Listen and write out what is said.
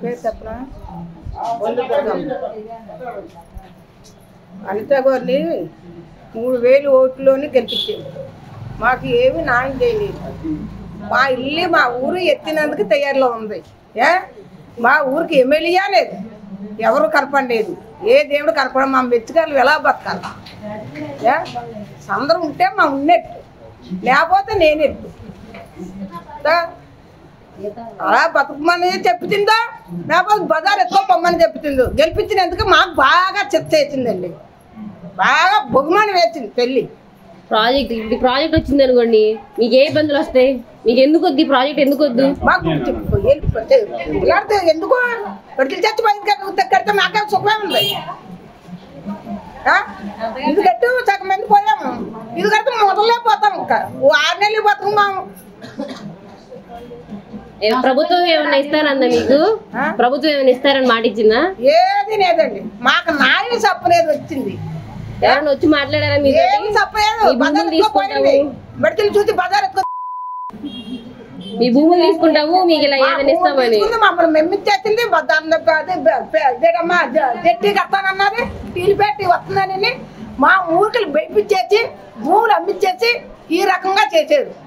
పేరు చెప్పనా అనిత గారిని 3000 ఓట్లోని గెలిపించింది. మాకు ఏమి న్యాయం చేయలేదు. మా ఇల్లు మా ఊరు ఎత్తినందుకు తయారులో ఉంది. మా ఊరికి ఎమ్మెల్యే లేదు, ఎవరు కనపడలేదు. ఏ దేవుడు కనపడ మా మెచ్చుకాలు ఎలా బతకాలి? అందరూ ఉంటే మా ఉన్నట్టు, లేకపోతే నేనెట్టు అలా బతుకమని చెప్పుతుందో, లేకపోతే బజార్ ఎక్కువ పొమ్మని చెప్పుతుందో. గెలిపించినందుకు మాకు బాగా చెత్త వేసిందండి, బాగా బహుమానం వేసింది పెళ్ళి. ప్రాజెక్ట్ వచ్చింది అనుకోండి, మీకు ఏ ఇబ్బందులు వస్తాయి? మీకు ఎందుకు వద్దు ఈ ప్రాజెక్ట్? ఎందుకు వద్దు? మాకు ఎందుకు విడుదల చచ్చి బయట కడితే మాకే సుఖమే ఉంది. ఇది కట్టు సగం మంది పోయాము, ఇది కడితే మొదలే పోతాం. ఇంకా 6 నెలలు బతుకున్నాము. ప్రభుత్వం ఏమన్నా ఇస్తారన్నా మీకు? ప్రభుత్వం ఏమైనా ఇస్తారని మాట ఇచ్చిందా? ఏది లేదండి, మాకు న్యాయం చెప్పలేదు. వచ్చింది ఎవరైనా వచ్చి మాట్లాడారా? మీకు ఏమి చెప్పలేదు. బడికి చూసి బజార్ మీ భూములు తీసుకుంటాము, మీకు ఇలా ఏదైనా ఇస్తామని మమ్మల్ని మెమ్మిచ్చేసింది. జట్టి కడతానన్నది, టీలు పెట్టి వస్తుందని మా ఊరికి బయపించేసి భూములు అమ్మిచ్చేసి ఈ రకంగా చేసేది.